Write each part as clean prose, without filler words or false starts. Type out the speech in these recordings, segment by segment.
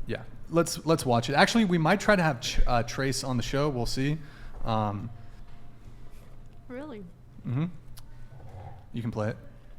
Yeah, let's watch it. Actually, we might try to have Trace on the show. We'll see. Really? Mm-hmm. You can play it.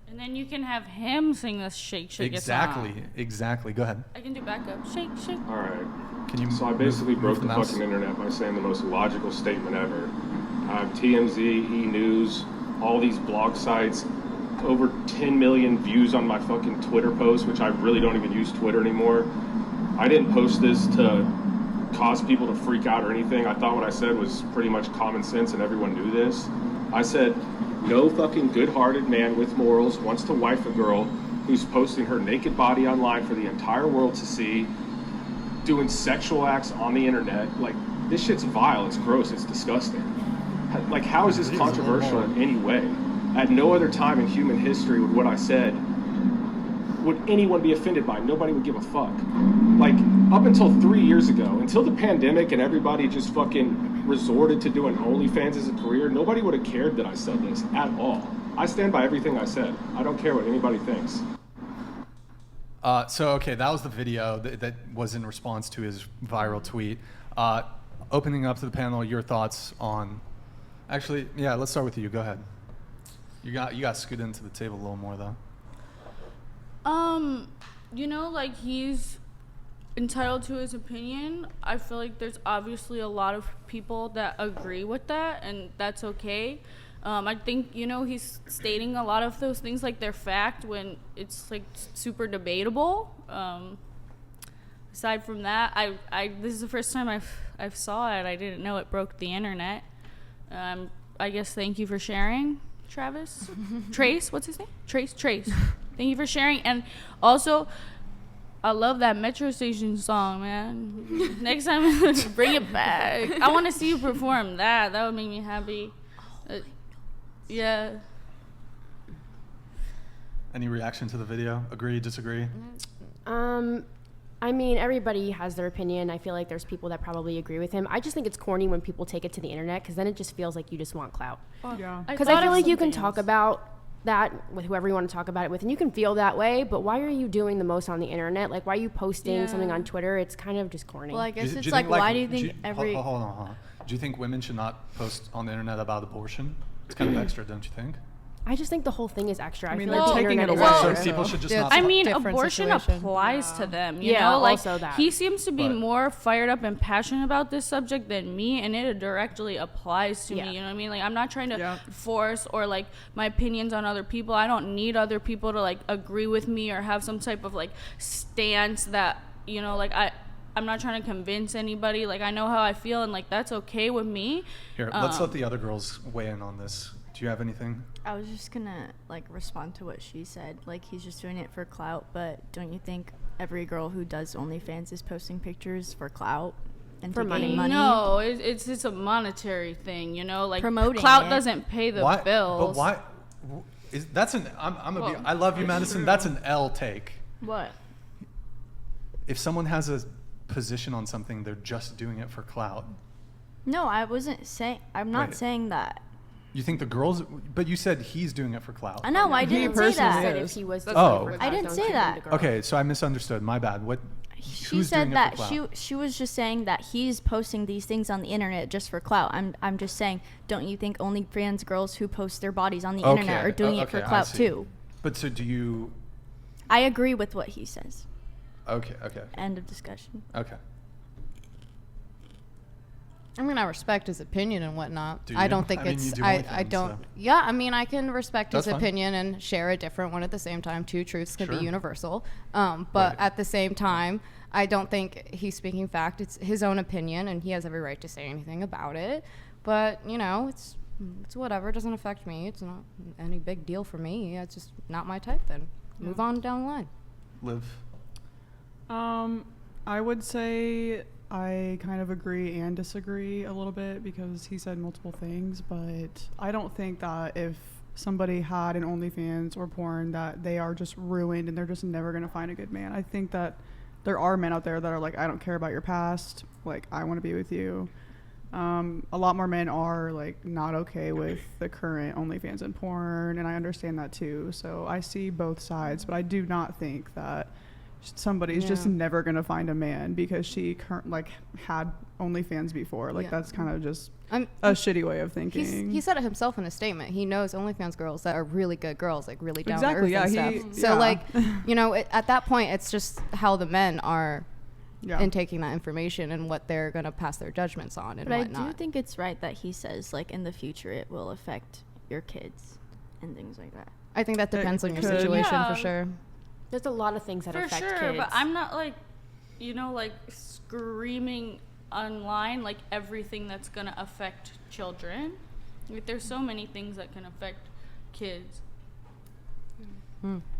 And then you can have him sing the Shake Shake song. Exactly. Go ahead. I can do backup. Shake Shake. All right. Can you? So I basically broke the mouse? fucking internet by saying the most logical statement ever. I have TMZ, E! News, all these blog sites, over 10 million views on my fucking Twitter post, which I really don't even use Twitter anymore. I didn't post this to cause people to freak out or anything. I thought what I said was pretty much common sense and everyone knew this. I said, no fucking good-hearted man with morals wants to wife a girl who's posting her naked body online for the entire world to see, doing sexual acts on the internet. Like, this shit's vile, it's gross, it's disgusting. Like, how is this controversial in any way? At no other time in human history would what I said, would anyone be offended by? Nobody would give a fuck. Like, up until 3 years ago, until the pandemic and everybody just fucking resorted to doing OnlyFans as a career, nobody would have cared that I said this at all. I stand by everything I said. I don't care what anybody thinks. Okay, that was the video that was in response to his viral tweet. Opening up to the panel, your thoughts on... Actually, yeah, let's start with you. Go ahead. You got to scoot into the table a little more, though. You know, like, he's entitled to his opinion. I feel like there's obviously a lot of people that agree with that, and that's okay. I think, you know, he's stating a lot of those things like they're fact when it's, like, super debatable. Aside from that, this is the first time I've saw it. I didn't know it broke the internet. I guess thank you for sharing, Travis. Trace, what's his name? Trace. Thank you for sharing. And also, I love that Metro Station song, man. Next time, bring it back. I want to see you perform that. That would make me happy. Yeah. Any reaction to the video? Agree, disagree? I mean, everybody has their opinion. I feel like there's people that probably agree with him. I just think it's corny when people take it to the internet, because then it just feels like you just want clout. Yeah. Because I feel like you can talk about that with whoever you want to talk about it with, and you can feel that way, but why are you doing the most on the internet? Like, why are you posting something on Twitter? It's kind of just corny. Well, I guess it's like, why do you think Hold on. Do you think women should not post on the internet about abortion? It's kind of extra, don't you think? I just think the whole thing is extra. I mean, feel like the taking internet it is away. extra. So people should just not... I mean, different abortion situation. applies to them, you Yeah, know? Like, also that. he seems to be But- more fired up and passionate about this subject than me, and it directly applies to Yeah. me, you know what I mean? Like, I'm not trying to Yeah. force or, like, my opinions on other people. I don't need other people to, like, agree with me or have some type of, like, stance that, you know, like, I'm not trying to convince anybody. Like, I know how I feel, and, like, that's okay with me. Here, let's let the other girls weigh in on this. Do you have anything? I was just gonna respond to what she said. Like, he's just doing it for clout, but don't you think every girl who does OnlyFans is posting pictures for clout and For to gain money? money? No, it's a monetary thing, you know? Like, Promoting clout it. doesn't pay the Why? bills. But why? That's an... I love you, Madison. That's an L take. What? If someone has a position on something, they're just doing it for clout. No, I wasn't saying. I'm not Wait. saying that. You think the girls... But you said he's doing it for clout. I know. I He didn't say personally that. Said is. if he was Oh. doing it for I clout, didn't don't say treat him that. to girls. Okay, so I misunderstood. My bad. What? She who's said doing it that for clout? she was just saying that he's posting these things on the internet just for clout. I'm just saying, don't you think OnlyFans girls who post their bodies on the internet are doing it for okay, I clout see. too? But so do you... I agree with what he says. Okay. End of discussion. Okay. I mean, I respect his opinion and whatnot. Do I you? don't think I mean, it's. you do I OnlyFans, don't. so. Yeah, I mean, I can respect That's his fine. opinion and share a different one at the same time. Two truths can Sure. be universal. But Right. at the same time, I don't think he's speaking fact. It's his own opinion, and he has every right to say anything about it. But you know, it's whatever. It doesn't affect me. It's not any big deal for me. It's just not my type. Then move on down the line. Liv? I would say I kind of agree and disagree a little bit, because he said multiple things, but I don't think that if somebody had an OnlyFans or porn that they are just ruined and they're just never going to find a good man. I think that there are men out there that are like, I don't care about your past, like, I want to be with you. A lot more men are like not okay with the current OnlyFans and porn, and I understand that too. So I see both sides, but I do not think that somebody's just never gonna find a man because she had OnlyFans before. Like that's kind of just a shitty way of thinking. He said it himself in a statement. He knows OnlyFans girls that are really good girls, like really down to earth yeah, and stuff. So like, you know, at that point, it's just how the men are in taking that information and what they're gonna pass their judgments on and whatnot. But I do think it's right that he says like in the future it will affect your kids and things like that. I think that depends on your situation for sure. There's a lot of things that For affect sure, kids. but I'm not like, you know, like screaming online like everything that's gonna affect children. Like there's so many things that can affect kids.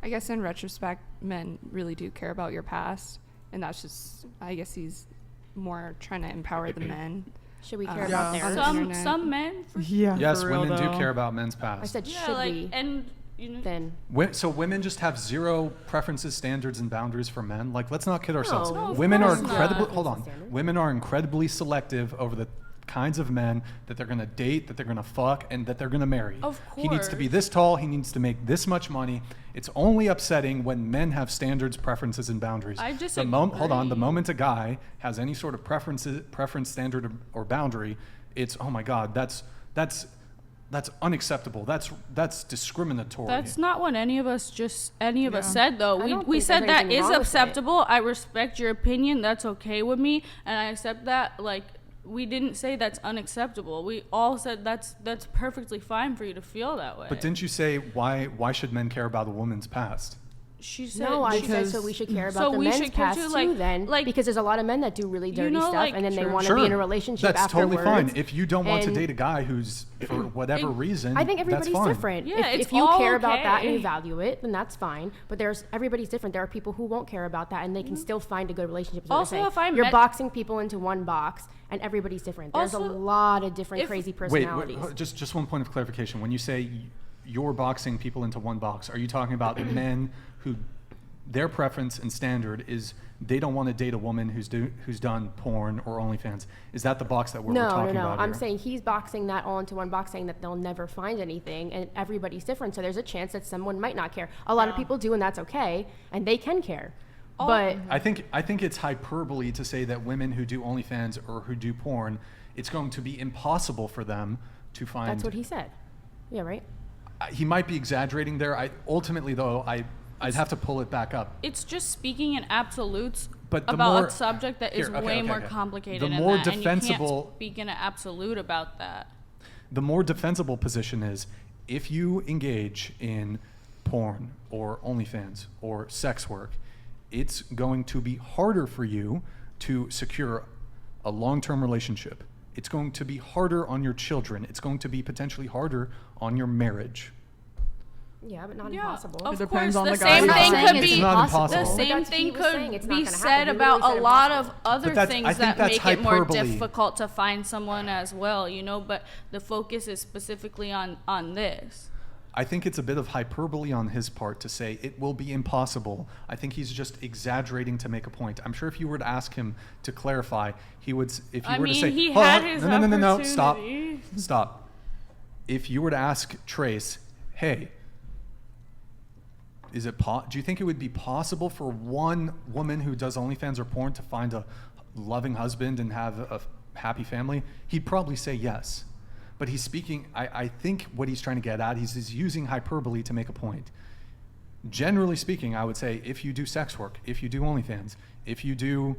I guess in retrospect, men really do care about your past, and that's just, I guess he's more trying to empower the men. Should we care about theirs? Some men. Yes, for real, women do though. care about men's I past. said, Yeah, should like we? and you know. Then So women just have zero preferences, standards, and boundaries for men. Like, let's not kid ourselves. No, of Women are course not. incredibly. Preferences Hold and on. standards. Women are incredibly selective over the kinds of men that they're gonna date, that they're gonna fuck, and that they're gonna marry. Of He needs to be course. this tall. He needs to make this much money. It's only upsetting when men have standards, preferences, and boundaries. I Hold on. The disagree. moment a guy has any sort of preference, standard, or boundary, it's oh my god, that's unacceptable. That's discriminatory. That's not what any of us said though. I don't We think said there's that anything is wrong with it. acceptable. I respect your opinion. That's okay with me, and I accept that. Like we didn't say that's unacceptable. We all said that's perfectly fine for you to feel that way. But didn't you say why should men care about a woman's past? She said no, I said Because- so we should care So about the we men's should care past too, too, like- then, like- because there's a lot of men that do really dirty know, stuff, like- and then they Sure. want to be in a relationship That's afterwards. totally fine. If you don't want to And date a guy who's for whatever reason, I think everybody's that's fine. different. Yeah, if it's you all care about that and you okay. value it, then that's fine. But everybody's different. There are people who won't care about that, and they can still find a good relationship. is what Also, I'm saying. if I you're met- boxing people into one box, and everybody's different. There's Also, a lot of different if- crazy Wait, personalities. just one point of clarification. When you say you're boxing people into one box, are you talking about men who their preference and standard is they don't want to date a woman who's done porn or OnlyFans? Is that the box that we're talking about I'm here? saying he's boxing that all into one box, saying that they'll never find anything, and everybody's different. So there's a chance that someone might not care. A lot of people do, and that's okay, and they can care. But I think it's hyperbole to say that women who do OnlyFans or who do porn, it's going to be impossible for them to find. that's what he said. Yeah, right. He might be exaggerating there. Ultimately, though, I'd have to pull it back up. it's just speaking in absolutes But the about more- a subject that is Here, okay, way okay, more okay. complicated The than more that, and you can't defensible- speak in an absolute about that. The more defensible position is if you engage in porn or OnlyFans or sex work, it's going to be harder for you to secure a long-term relationship. It's going to be harder on your children. It's going to be potentially harder on your marriage. Yeah, but not Yeah, impossible. of It depends course, on the the guy. same I'm thing not could saying be it's not the impossible. same But that's- he thing was saying could it's not be gonna said happen. He about literally a said lot of impossible. other But I things think that that's make it more hyperbole. difficult to find someone as well, you know, but the focus is specifically on this. I think it's a bit of hyperbole on his part to say it will be impossible. I think he's just exaggerating to make a point. I'm sure if you were to ask him to clarify, he would. If you I were to mean, say, he "Hold had on, his no, stop, opportunity." stop." If you were to ask Trace, "Hey, do you think it would be possible for one woman who does OnlyFans or porn to find a loving husband and have a happy family?" He'd probably say yes. But he's speaking, I think what he's trying to get at, he's using hyperbole to make a point. Generally speaking, I would say if you do sex work, if you do OnlyFans, if you do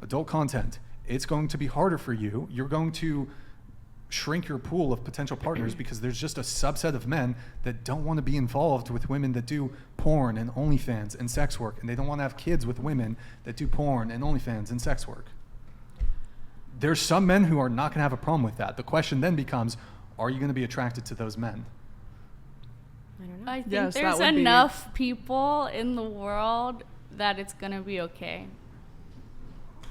adult content, it's going to be harder for you. You're going to shrink your pool of potential partners because there's just a subset of men that don't want to be involved with women that do porn and OnlyFans and sex work, and they don't want to have kids with women that do porn and OnlyFans and sex work. There's some men who are not going to have a problem with that. The question then becomes, are you going to be attracted to those men? I don't know. I think Yes, that there's would be- enough people in the world that it's going to be okay.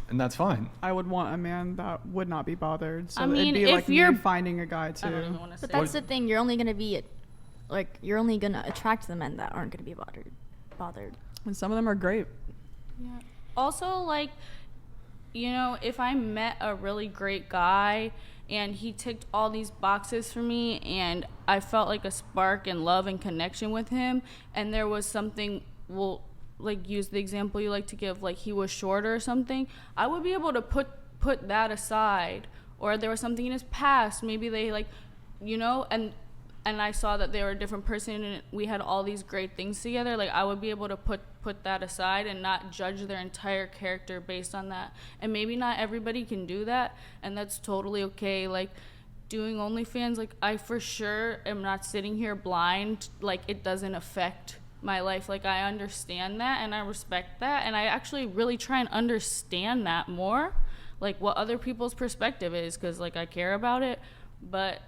And that's fine. I would want a man that would not be bothered. So I mean, it'd be if like you're- me finding a guy too. I don't even want to say But that's the thing. You're only gonna be, like, you're only gonna attract the men that aren't gonna be bothered. And some of them are great. Yeah. Also, like, you know, if I met a really great guy and he ticked all these boxes for me and I felt like a spark and love and connection with him and there was something, well, like use the example you like to give, like he was shorter or something, I would be able to put that aside. Or there was something in his past, maybe they like, you know, and I saw that they were a different person and we had all these great things together. Like I would be able to put that aside and not judge their entire character based on that. And maybe not everybody can do that, and that's totally okay. Like doing OnlyFans, like I for sure am not sitting here blind. Like it doesn't affect my life. Like I understand that and I respect that, and I actually really try and understand that more, like what other people's perspective is, because like I care about it. But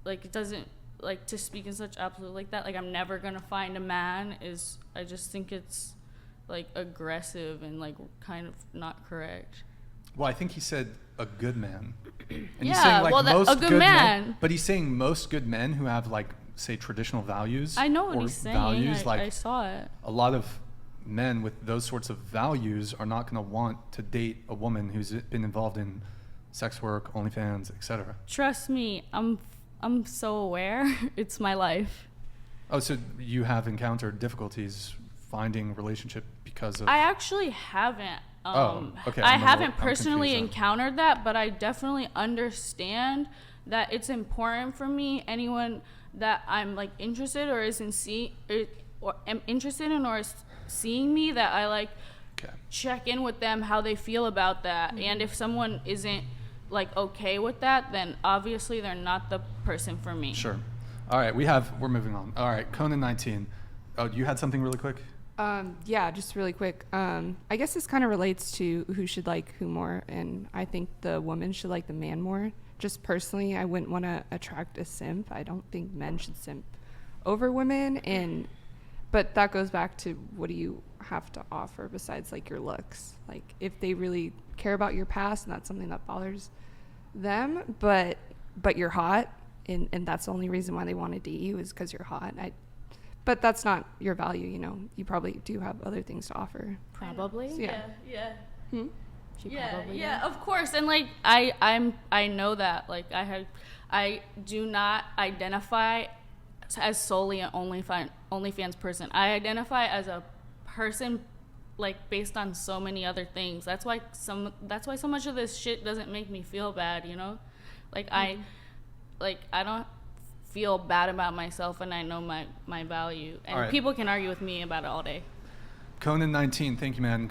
like it doesn't, like to speak in such absolute like that, like I'm never gonna find a man, is I just think it's like aggressive and like kind of not correct. Well, I think he said a good man. And Yeah, he's saying, like, well, most a good man. men, but he's saying most good men who have like, say, traditional values. I know what or he's saying. Values, I saw it. A lot of men with those sorts of values are not going to want to date a woman who's been involved in sex work, OnlyFans, etc. Trust me, I'm so aware. It's my life. Oh, so you have encountered difficulties finding a relationship because of... I actually haven't. Okay. I I'm haven't confused personally then. encountered that, but I definitely understand that it's important for me, anyone that I'm like interested or or am interested in or is seeing me, that I like Okay. check in with them how they feel about that. And if someone isn't like okay with that, then obviously they're not the person for me. Sure. All right, we're moving on. All right, Conan 19. Oh, you had something really quick? Yeah, just really quick. I guess this kind of relates to who should like who more, and I think the woman should like the man more. Just personally, I wouldn't want to attract a simp. I don't think men should simp over women, but that goes back to what do you have to offer besides like your looks? Like if they really care about your past and that's something that bothers them, but you're hot, and that's the only reason why they want to date you is because you're hot. But that's not your value, you know. You probably do have other things to offer. Probably. So, yeah. Yeah. She Yeah, probably yeah, does. of course. And like I know that. Like I do not identify as solely an OnlyFans person. I identify as a person like based on so many other things. That's why so much of this shit doesn't make me feel bad, you know? Like I don't feel bad about myself, and I know my value. And All right. people can argue with me about it all day. Conan 19, thank you, man.